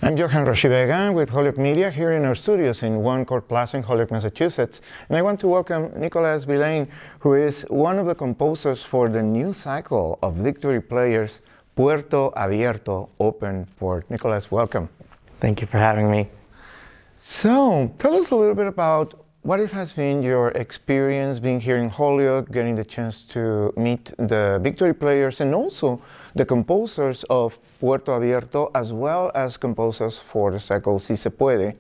I'm Johan Roshi-Vega with Holyoke Media here in our studios in One Court Plaza in Holyoke, Massachusetts. And I want to welcome Ekmeles Villane, who is one of the composers for the new cycle of Victory Players, Puerto Abierto, Open Port. Ekmeles, welcome. Thank you for having me. So, tell us a little bit about what it has been your experience being here in Holyoke, getting the chance to meet the Victory Players and also the composers of Puerto Abierto, as well as composers for the cycle Si Se Puede,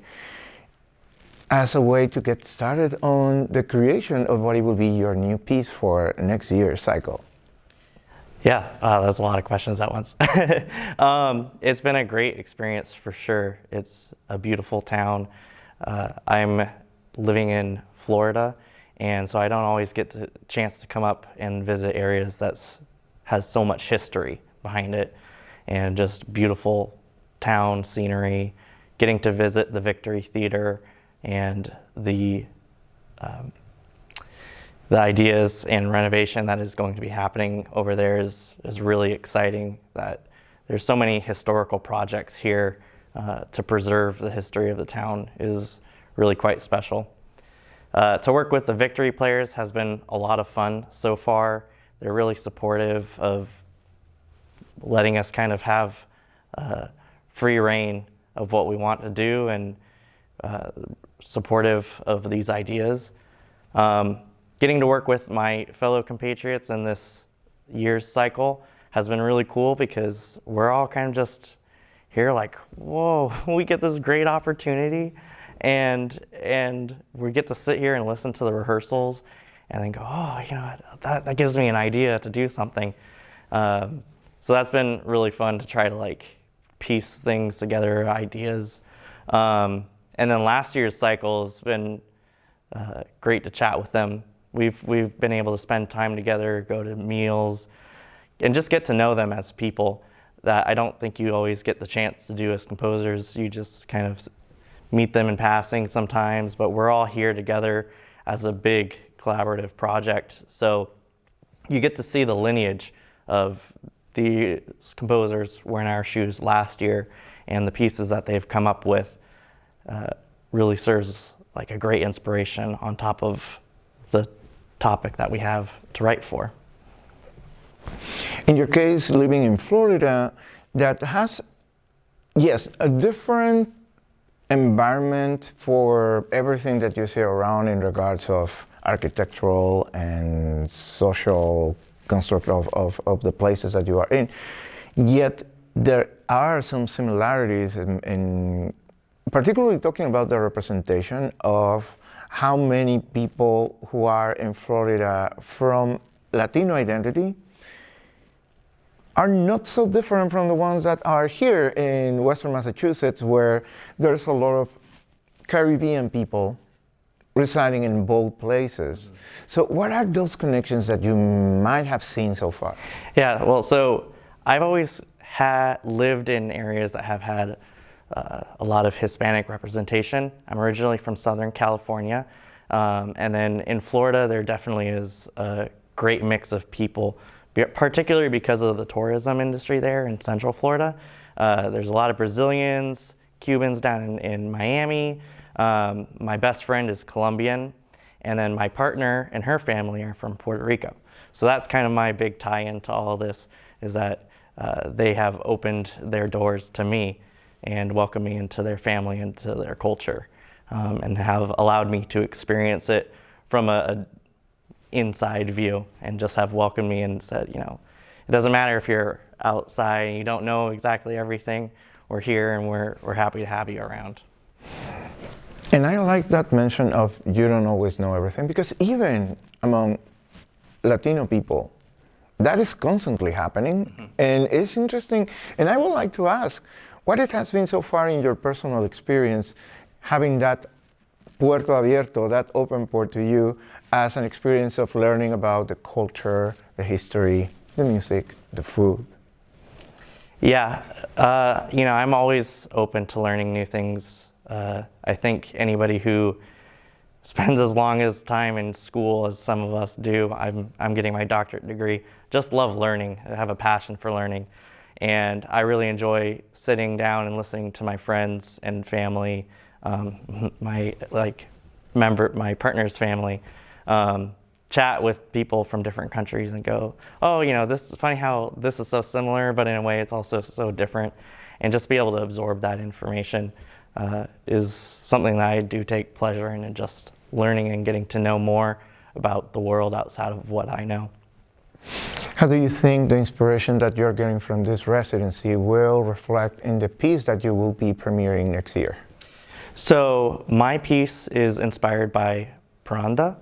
as a way to get started on the creation of what it will be your new piece for next year's cycle. Yeah, that's a lot of questions at once. It's been a great experience for sure. It's a beautiful town. I'm living in Florida, and so I don't always get the chance to come up and visit areas that has so much history behind it, and just beautiful town scenery, getting to visit the Victory Theater, and the ideas and renovation that is going to be happening over there is really exciting. That there's so many historical projects here to preserve the history of the town is really quite special. To work with the Victory Players has been a lot of fun so far. They're really supportive of letting us kind of have free reign of what we want to do, and supportive of these ideas. Getting to work with my fellow compatriots in this year's cycle has been really cool, because we're all kind of just here like, whoa, we get this great opportunity, and we get to sit here and listen to the rehearsals and then go, oh, you know, that gives me an idea to do something. So that's been really fun to try to like piece things together, ideas. And then last year's cycle has been great to chat with them. We've been able to spend time together, go to meals, and just get to know them as people that I don't think you always get the chance to do as composers. You just kind of meet them in passing sometimes, but we're all here together as a big collaborative project. So you get to see the lineage of the composers wearing our shoes last year, and the pieces that they've come up with really serves like a great inspiration on top of the topic that we have to write for. In your case, living in Florida, that has, yes, a different environment for everything that you see around in regards of architectural and social construct of the places that you are in. Yet there are some similarities in particularly talking about the representation of how many people who are in Florida from Latino identity are not so different from the ones that are here in Western Massachusetts, where there's a lot of Caribbean people residing in both places. So what are those connections that you might have seen so far? Yeah, well, so I've always lived in areas that have had a lot of Hispanic representation. I'm originally from Southern California, and then in Florida there definitely is a great mix of people, particularly because of the tourism industry there in Central Florida. There's a lot of Brazilians, Cubans down in Miami. My best friend is Colombian, and then my partner and her family are from Puerto Rico. So that's kind of my big tie-in to all this, is that they have opened their doors to me and welcomed me into their family, into their culture, and have allowed me to experience it from a inside view, and just have welcomed me and said, you know, it doesn't matter if you're outside and you don't know exactly everything, we're here and we're happy to have you around. And I like that mention of you don't always know everything, because even among Latino people, that is constantly happening. Mm-hmm. And it's interesting. And I would like to ask, what it has been so far in your personal experience, having that Puerto Abierto, that open port to you, as an experience of learning about the culture, the history, the music, the food? Yeah, you know, I'm always open to learning new things. I think anybody who spends as long as time in school as some of us do, I'm getting my doctorate degree, just love learning. I have a passion for learning. And I really enjoy sitting down and listening to my friends and family, my partner's family, chat with people from different countries and go, oh, you know, this is funny how this is so similar, but in a way it's also so different. And just be able to absorb that information is something that I do take pleasure in, and just learning and getting to know more about the world outside of what I know. How do you think the inspiration that you're getting from this residency will reflect in the piece that you will be premiering next year? So my piece is inspired by Paranda,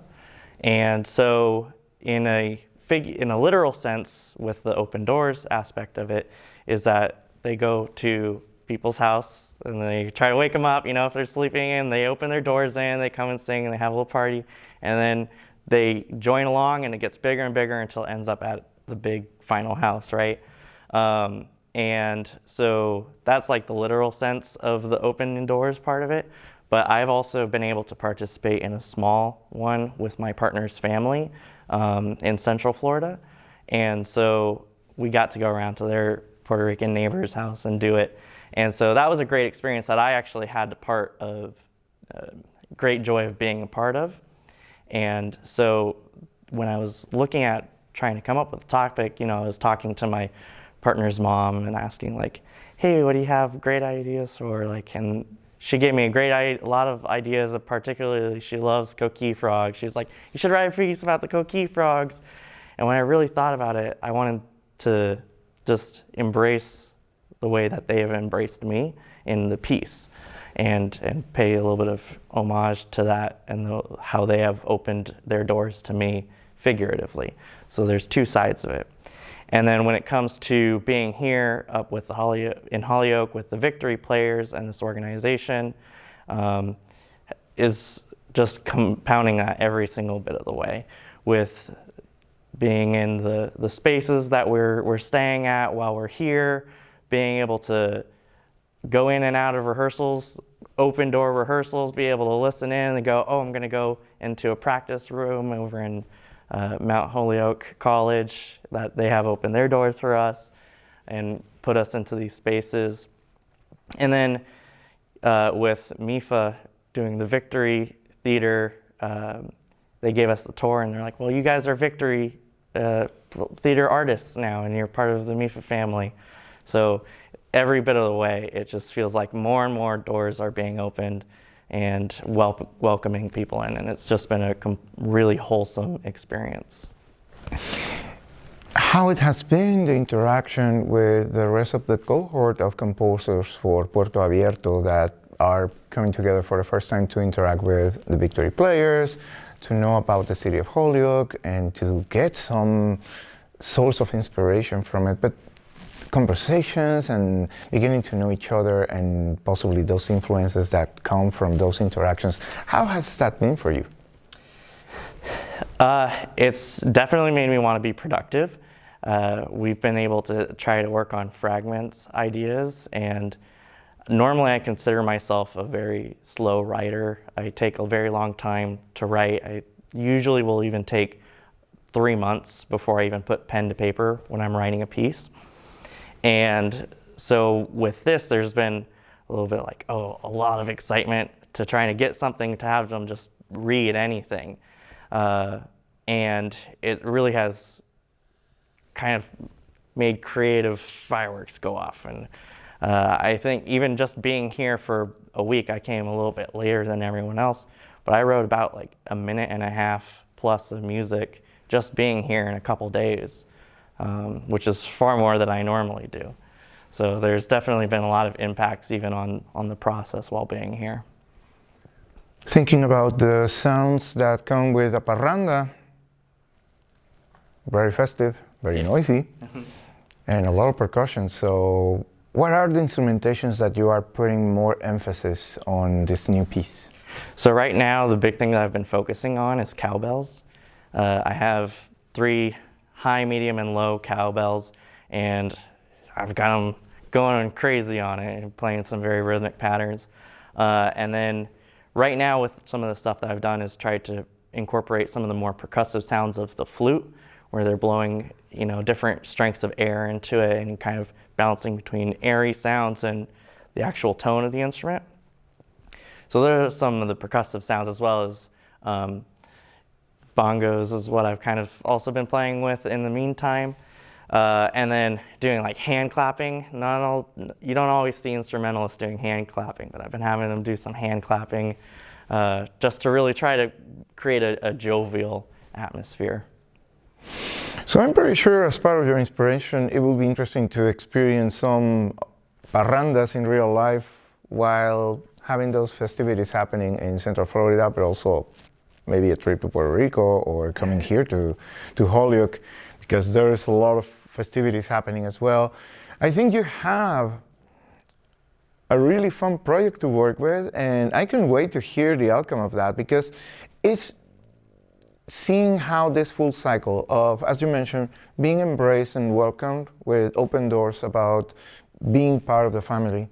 and so in a literal sense, with the open doors aspect of it, is that they go to people's house and they try to wake them up, you know, if they're sleeping, and they open their doors in, they come and sing, and they have a little party, and then they join along, and it gets bigger and bigger until it ends up at the big final house, right? And so that's like the literal sense of the open indoors part of it. But I've also been able to participate in a small one with my partner's family in Central Florida. And so we got to go around to their Puerto Rican neighbor's house and do it. And so that was a great experience that I actually had great joy of being a part of. And so when I was looking at trying to come up with a topic, you know, I was talking to my partner's mom and asking, like, hey, what do you have great ideas for? Like, and she gave me a lot of ideas. Particularly, she loves coqui frogs. She was like, you should write a piece about the coqui frogs. And when I really thought about it, I wanted to just embrace the way that they have embraced me in the piece, and pay a little bit of homage to that, and how they have opened their doors to me figuratively. So there's two sides of it. And then when it comes to being here up with in Holyoke with the Victory players and this organization, is just compounding that every single bit of the way, with being in the spaces that we're staying at while we're here, being able to go in and out of rehearsals, open door rehearsals, be able to listen in and go, oh, I'm gonna go into a practice room over in Mount Holyoke College, that they have opened their doors for us and put us into these spaces. And then with MIFA doing the Victory Theater, they gave us the tour, and they're like, well, you guys are Victory theater artists now, and you're part of the MIFA family. So every bit of the way, it just feels like more and more doors are being opened and welcoming people in, and it's just been a really wholesome experience. How it has been the interaction with the rest of the cohort of composers for Puerto Abierto that are coming together for the first time to interact with the Victory players, to know about the city of Holyoke, and to get some source of inspiration from it, but conversations and beginning to know each other, and possibly those influences that come from those interactions. How has that been for you? It's definitely made me want to be productive. We've been able to try to work on fragments, ideas, and normally I consider myself a very slow writer. I take a very long time to write. I usually will even take 3 months before I even put pen to paper when I'm writing a piece. And so with this, there's been a little bit like, a lot of excitement to trying to get something, to have them just read anything. And it really has kind of made creative fireworks go off. And I think even just being here for a week, I came a little bit later than everyone else, but I wrote about like 1.5 minutes plus of music just being here in a couple days. Which is far more than I normally do. So there's definitely been a lot of impacts even on the process while being here. Thinking about the sounds that come with a parranda, very festive, very noisy, and a lot of percussion. So what are the instrumentations that you are putting more emphasis on this new piece? So right now, the big thing that I've been focusing on is cowbells. I have 3 high, medium, and low cowbells, and I've got them going crazy on it and playing some very rhythmic patterns. And then right now, with some of the stuff that I've done, is tried to incorporate some of the more percussive sounds of the flute, where they're blowing, you know, different strengths of air into it and kind of balancing between airy sounds and the actual tone of the instrument. So there are some of the percussive sounds, as well as bongos is what I've kind of also been playing with in the meantime. And then doing like hand clapping. You don't always see instrumentalists doing hand clapping, but I've been having them do some hand clapping just to really try to create a jovial atmosphere. So I'm pretty sure as part of your inspiration, it will be interesting to experience some parrandas in real life while having those festivities happening in Central Florida, but also maybe a trip to Puerto Rico or coming here to Holyoke, because there is a lot of festivities happening as well. I think you have a really fun project to work with, and I can wait to hear the outcome of that, because it's seeing how this full cycle of, as you mentioned, being embraced and welcomed with open doors about being part of the family,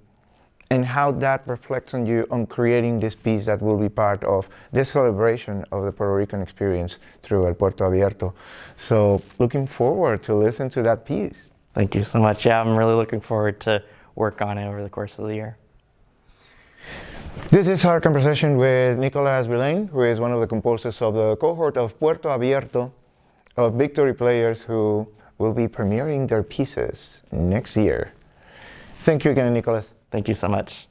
and how that reflects on you on creating this piece that will be part of this celebration of the Puerto Rican experience through El Puerto Abierto. So looking forward to listen to that piece. Thank you so much. Yeah, I'm really looking forward to work on it over the course of the year. This is our conversation with Nicolas Villane, who is one of the composers of the cohort of Puerto Abierto, of Victory players who will be premiering their pieces next year. Thank you again, Nicolas. Thank you so much.